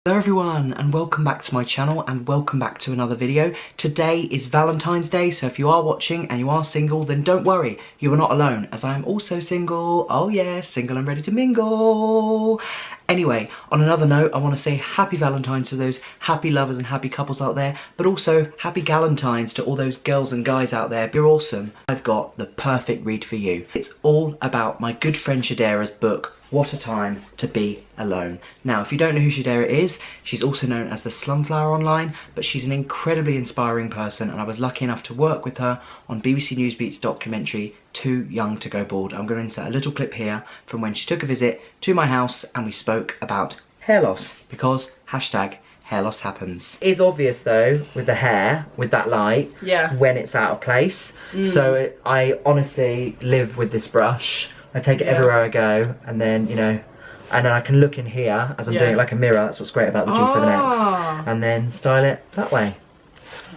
Hello everyone and welcome back to my channel and welcome back to another video. Today is Valentine's Day, so if you are watching and you are single, then don't worry, you are not alone, as I am also single. Oh yeah, single and ready to mingle. Anyway, on another note, I want to say happy Valentine's to those happy lovers and happy couples out there, but also happy Galentine's to all those girls and guys out there. You're awesome. I've got the perfect read for you. It's all about my good friend Chidera's book, What a Time to Be Alone. Now, if you don't know who Chidera is, she's also known as the Slumflower online, but she's an incredibly inspiring person, and I was lucky enough to work with her on BBC Newsbeat's documentary, Too Young to Go Bald. I'm going to insert a little clip here from when she took a visit to my house and we spoke about hair loss, because hashtag hair loss happens. It is obvious though, with the hair, with that light, when it's out of place. So I honestly live with this brush. I take it everywhere I go, and then, you know, and then I can look in here as I'm doing it like a mirror. That's what's great about the G7X. And then style it that way.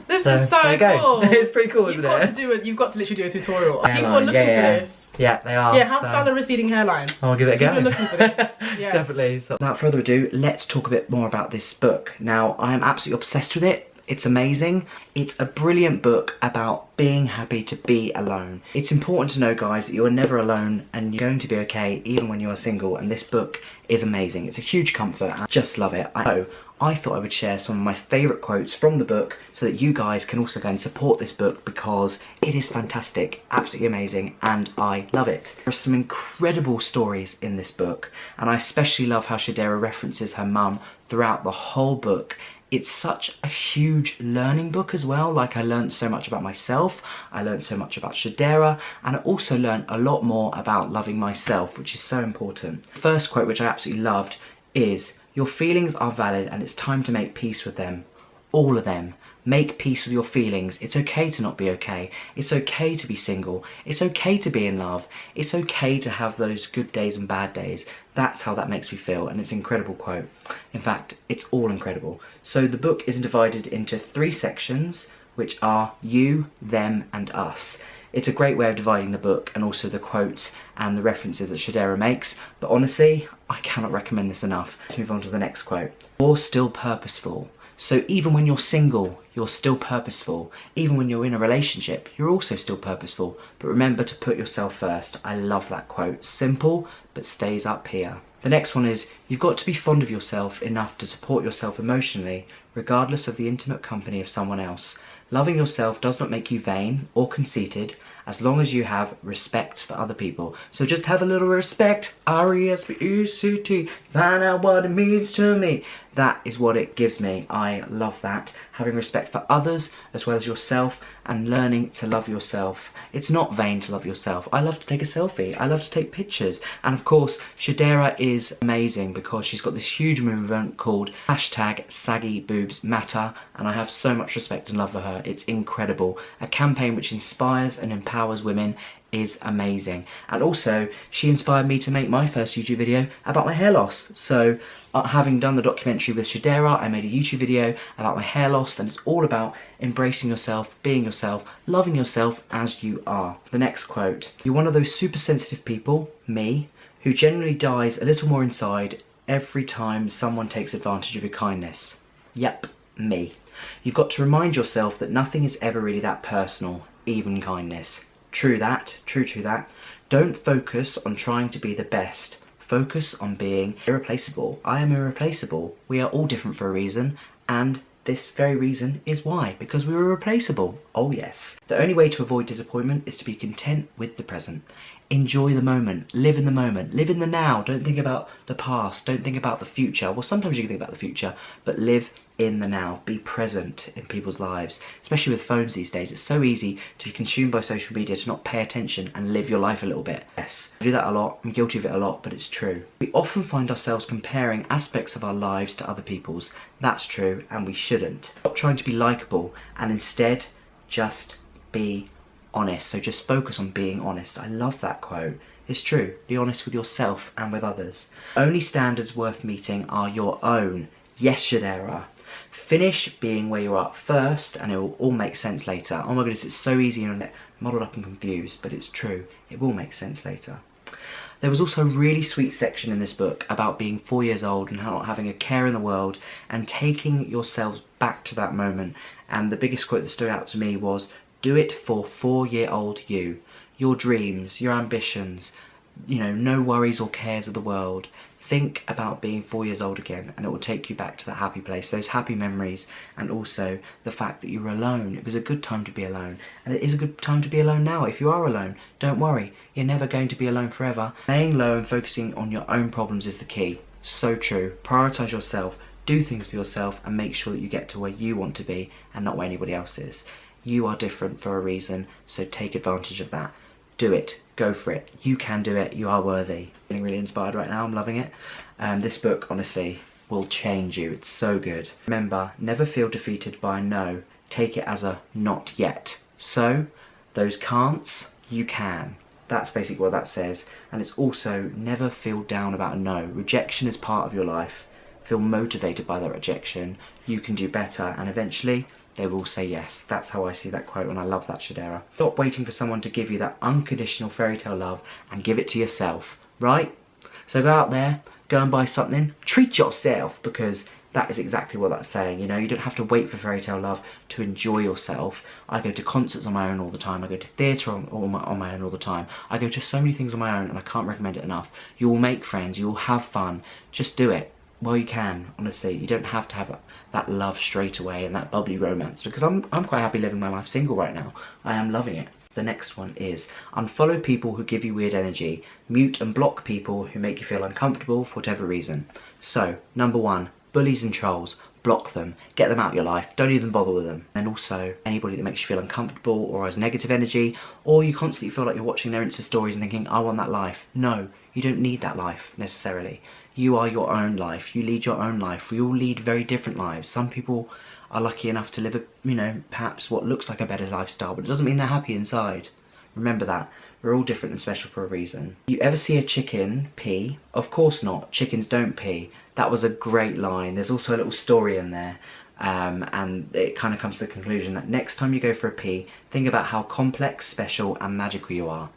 This is so cool. It's pretty cool, isn't it? You've got to literally do a tutorial. Hairline, People are looking for this. Yeah, they are. Yeah, how to style a receding hairline. I'll give it a go. People are looking for this. Yes. Definitely. So, without further ado, let's talk a bit more about this book. Now, I am absolutely obsessed with it. It's amazing. It's a brilliant book about being happy to be alone. It's important to know, guys, that you are never alone and you're going to be okay even when you are single, and this book is amazing. It's a huge comfort. I just love it. I thought I would share some of my favourite quotes from the book so that you guys can also go and support this book, because it is fantastic, absolutely amazing, and I love it. There are some incredible stories in this book, and I especially love how Chidera references her mum throughout the whole book. It's such a huge learning book as well. Like, I learned so much about myself, I learned so much about Chidera, and I also learned a lot more about loving myself, which is so important. The first quote, which I absolutely loved, is, "Your feelings are valid and it's time to make peace with them. All of them. Make peace with your feelings. It's okay to not be okay. It's okay to be single. It's okay to be in love. It's okay to have those good days and bad days." That's how that makes me feel, and it's an incredible quote. In fact, it's all incredible. So the book is divided into 3 sections, which are you, them, and us. It's a great way of dividing the book, and also the quotes and the references that Chidera makes, but honestly, I cannot recommend this enough. Let's move on to the next quote. "You're still purposeful. So even when you're single, you're still purposeful. Even when you're in a relationship, you're also still purposeful. But remember to put yourself first." I love that quote. Simple, but stays up here. The next one is, "You've got to be fond of yourself enough to support yourself emotionally, regardless of the intimate company of someone else. Loving yourself does not make you vain or conceited, as long as you have respect for other people." So just have a little respect, R-E-S-P-E-C-T, find out what it means to me. That is what it gives me. I love that. Having respect for others as well as yourself, and learning to love yourself. It's not vain to love yourself. I love to take a selfie. I love to take pictures. And of course, Chidera is amazing because she's got this huge movement called hashtag Saggy Boobs Matter, and I have so much respect and love for her. It's incredible. A campaign which inspires and empowers women is amazing. And also, she inspired me to make my first YouTube video about my hair loss. So having done the documentary with Chidera, I made a YouTube video about my hair loss, and it's all about embracing yourself, being yourself, loving yourself as you are. The next quote, "You're one of those super sensitive people, me, who generally dies a little more inside every time someone takes advantage of your kindness." Yep, me. "You've got to remind yourself that nothing is ever really that personal, even kindness." True that, true that. Don't focus on trying to be the best. Focus on being irreplaceable. I am irreplaceable. We are all different for a reason, and this very reason is why, because we were irreplaceable. Oh yes. The only way to avoid disappointment is to be content with the present. Enjoy the moment, live in the now. Don't think about the past, don't think about the future. Well, sometimes you can think about the future, but live in the now. Be present in people's lives, especially with phones these days. It's so easy to be consumed by social media, to not pay attention and live your life a little bit. Yes, I do that a lot. I'm guilty of it a lot, but it's true. We often find ourselves comparing aspects of our lives to other people's. That's true, and we shouldn't. Stop trying to be likable and instead just be honest. So just focus on being honest. I love that quote. It's true. Be honest with yourself and with others. Only standards worth meeting are your own. Yes, Chidera. Finish being where you are first, and it will all make sense later. Oh my goodness, it's so easy and muddled up and confused, but it's true. It will make sense later. There was also a really sweet section in this book about being 4 years old and not having a care in the world and taking yourselves back to that moment. And the biggest quote that stood out to me was, "Do it for 4-year-old you. Your dreams, your ambitions, you know, no worries or cares of the world. Think about being 4 years old again, and it will take you back to that happy place, those happy memories, and also the fact that you were alone. It was a good time to be alone, and it is a good time to be alone now. If you are alone, don't worry, you're never going to be alone forever. Laying low and focusing on your own problems is the key." So true. Prioritise yourself, do things for yourself, and make sure that you get to where you want to be and not where anybody else is. You are different for a reason, so take advantage of that. Do it. Go for it. You can do it. You are worthy. Feeling really inspired right now. I'm loving it. This book, honestly, will change you. It's so good. Remember, never feel defeated by a no. Take it as a not yet. So, those can'ts, you can. That's basically what that says. And it's also, never feel down about a no. Rejection is part of your life. Feel motivated by that rejection. You can do better, and eventually they will say yes. That's how I see that quote, and I love that, Chidera. Stop waiting for someone to give you that unconditional fairy tale love and give it to yourself, right? So go out there, go and buy something, treat yourself, because that is exactly what that's saying. You know, you don't have to wait for fairy tale love to enjoy yourself. I go to concerts on my own all the time. I go to theatre on my own all the time. I go to so many things on my own, and I can't recommend it enough. You will make friends, you will have fun. Just do it. Well, you can, honestly. You don't have to have that love straight away and that bubbly romance, because I'm quite happy living my life single right now. I am loving it. The next one is, unfollow people who give you weird energy. Mute and block people who make you feel uncomfortable for whatever reason. So, number 1, bullies and trolls. Block them. Get them out of your life. Don't even bother with them. And also, anybody that makes you feel uncomfortable or has negative energy, or you constantly feel like you're watching their Insta stories and thinking, I want that life. No, you don't need that life, necessarily. You are your own life. You lead your own life. We all lead very different lives. Some people are lucky enough to live, you know, perhaps what looks like a better lifestyle, but it doesn't mean they're happy inside. Remember that. We're all different and special for a reason. You ever see a chicken pee? Of course not. Chickens don't pee. That was a great line. There's also a little story in there. And it kind of comes to the conclusion that next time you go for a pee, think about how complex, special, and magical you are.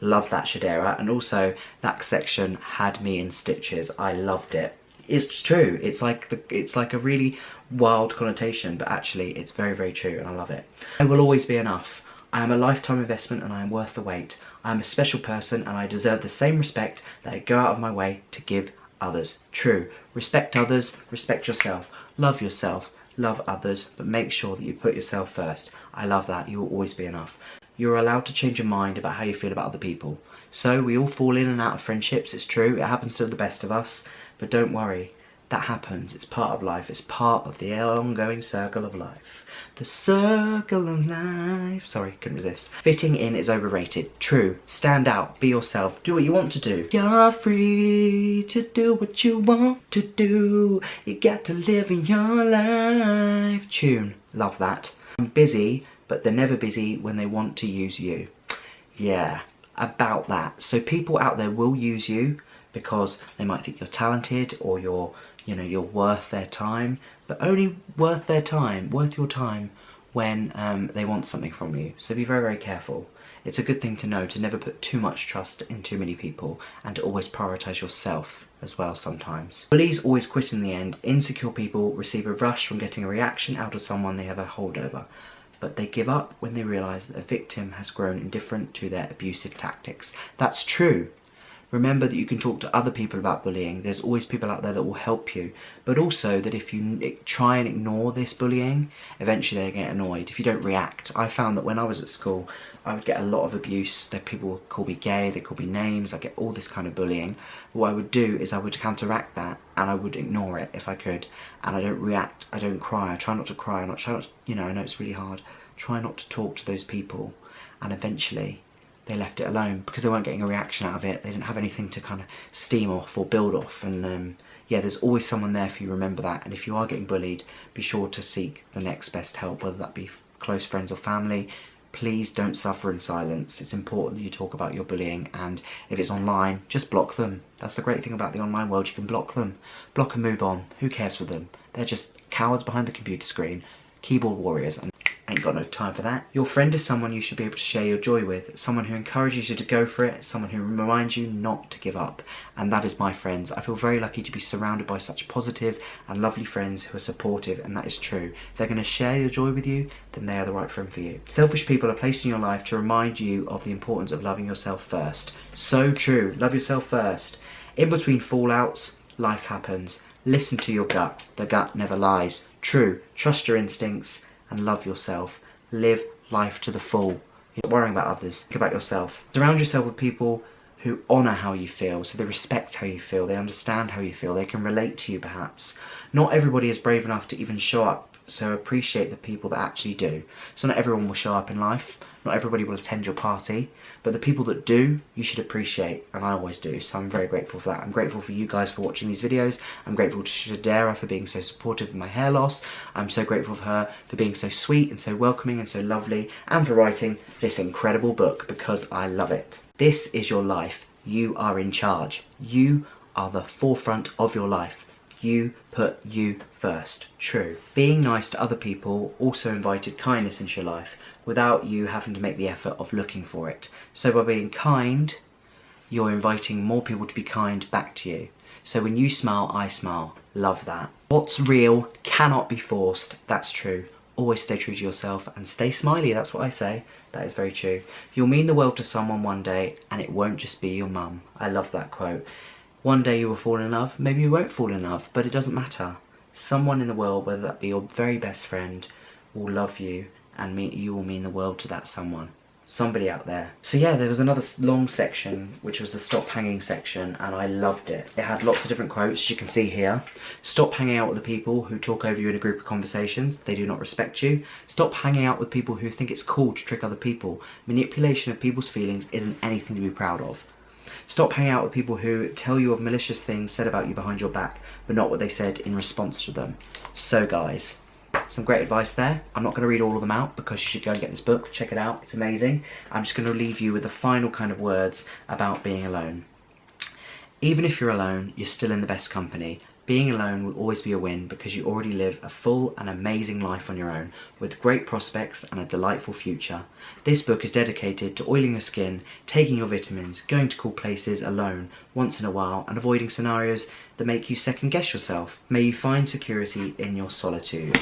Love that, Chidera. And also, that section had me in stitches. I loved it. It's true. It's like a really wild connotation, but actually it's very, very true, and I love it. I will always be enough. I am a lifetime investment, and I am worth the wait. I am a special person, and I deserve the same respect that I go out of my way to give others. True. Respect others, respect yourself. Love yourself, love others, but make sure that you put yourself first. I love that. You will always be enough. You're allowed to change your mind about how you feel about other people. So we all fall in and out of friendships, it's true, it happens to the best of us, but don't worry, that happens, it's part of life, it's part of the ongoing circle of life. The circle of life. Sorry, couldn't resist. Fitting in is overrated. True. Stand out, be yourself, do what you want to do. You're free to do what you want to do. You got to live in your life. Tune. Love that. I'm busy, but they're never busy when they want to use you. Yeah, about that. So people out there will use you because they might think you're talented or you're worth their time, but only worth your time when they want something from you. So be very, very careful. It's a good thing to know to never put too much trust in too many people and to always prioritise yourself as well sometimes. Bullies always quit in the end. Insecure people receive a rush from getting a reaction out of someone they have a hold over, but they give up when they realise that the victim has grown indifferent to their abusive tactics. That's true. Remember that you can talk to other people about bullying. There's always people out there that will help you. But also that if you try and ignore this bullying, eventually they get annoyed if you don't react. I found that when I was at school, I would get a lot of abuse. That people would call me gay, they call me names, I get all this kind of bullying. What I would do is I would counteract that and I would ignore it if I could. And I don't react, I don't cry, I try not to cry, I know it's really hard. Try not to talk to those people, and eventually they left it alone because they weren't getting a reaction out of it. They didn't have anything to kind of steam off or build off. And yeah, there's always someone there for you, remember that. And if you are getting bullied, be sure to seek the next best help, whether that be close friends or family. Please don't suffer in silence. It's important that you talk about your bullying, and if it's online, just block them. That's the great thing about the online world, you can block them. Block and move on. Who cares for them? They're just cowards behind the computer screen, keyboard warriors, and Ain't got no time for that. Your friend is someone you should be able to share your joy with, someone who encourages you to go for it, someone who reminds you not to give up. And that is my friends. I feel very lucky to be surrounded by such positive and lovely friends who are supportive, and that is true. If they're going to share your joy with you, then they are the right friend for you. Selfish people are placed in your life to remind you of the importance of loving yourself first. So true. Love yourself first. In between fallouts, life happens. Listen to your gut. The gut never lies. True. Trust your instincts and love yourself. Live life to the full. You're not worrying about others. Think about yourself. Surround yourself with people who honour how you feel, so they respect how you feel, they understand how you feel, they can relate to you perhaps. Not everybody is brave enough to even show up, so appreciate the people that actually do. So not everyone will show up in life, not everybody will attend your party, but the people that do, you should appreciate, and I always do, so I'm very grateful for that. I'm grateful for you guys for watching these videos. I'm grateful to Chidera for being so supportive of my hair loss. I'm so grateful for her for being so sweet and so welcoming and so lovely, and for writing this incredible book, because I love it. This is your life. You are in charge. You are the forefront of your life. You put you first. True. Being nice to other people also invited kindness into your life without you having to make the effort of looking for it. So by being kind, you're inviting more people to be kind back to you. So when you smile, I smile. Love that. What's real cannot be forced. That's true. Always stay true to yourself and stay smiley, that's what I say. That is very true. You'll mean the world to someone one day and it won't just be your mum. I love that quote. One day you will fall in love, maybe you won't fall in love, but it doesn't matter. Someone in the world, whether that be your very best friend, will love you and you will mean the world to that someone. Somebody out there. So yeah, there was another long section, which was the stop hanging section, and I loved it. It had lots of different quotes, as you can see here. Stop hanging out with the people who talk over you in a group of conversations. They do not respect you. Stop hanging out with people who think it's cool to trick other people. Manipulation of people's feelings isn't anything to be proud of. Stop hanging out with people who tell you of malicious things said about you behind your back, but not what they said in response to them. So guys, some great advice there. I'm not going to read all of them out because you should go and get this book, check it out, it's amazing. I'm just going to leave you with the final kind of words about being alone. Even if you're alone, you're still in the best company. Being alone will always be a win because you already live a full and amazing life on your own, with great prospects and a delightful future. This book is dedicated to oiling your skin, taking your vitamins, going to cool places alone once in a while, and avoiding scenarios that make you second guess yourself. May you find security in your solitude.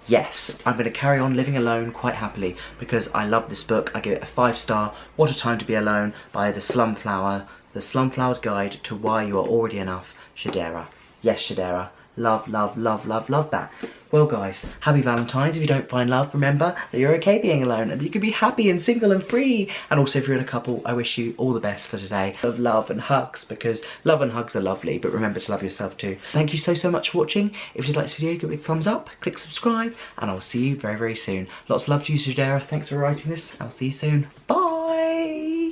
Yes, I'm going to carry on living alone quite happily because I love this book. I give it a 5-star. What a Time to Be Alone by The Slumflower. The Slumflower's Guide to Why You Are Already Enough, Chidera. Yes, Chidera. Love, love, love, love, love that. Well guys, happy Valentine's. If you don't find love, remember that you're okay being alone and that you can be happy and single and free. And also if you're in a couple, I wish you all the best for today. Of love and hugs, because love and hugs are lovely, but remember to love yourself too. Thank you so much for watching. If you like this video, give it a big thumbs up, click subscribe, and I'll see you very soon. Lots of love to you, Chidera. Thanks for writing this. I'll see you soon. Bye.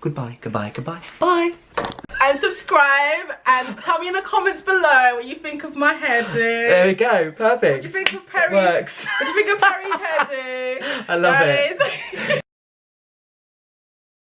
Goodbye, goodbye, goodbye. Bye. And subscribe and tell me in the comments below what you think of my hairdo. There we go, perfect. What do you think of Perry's? Works. What do you think of Perry's hairdo? I love it.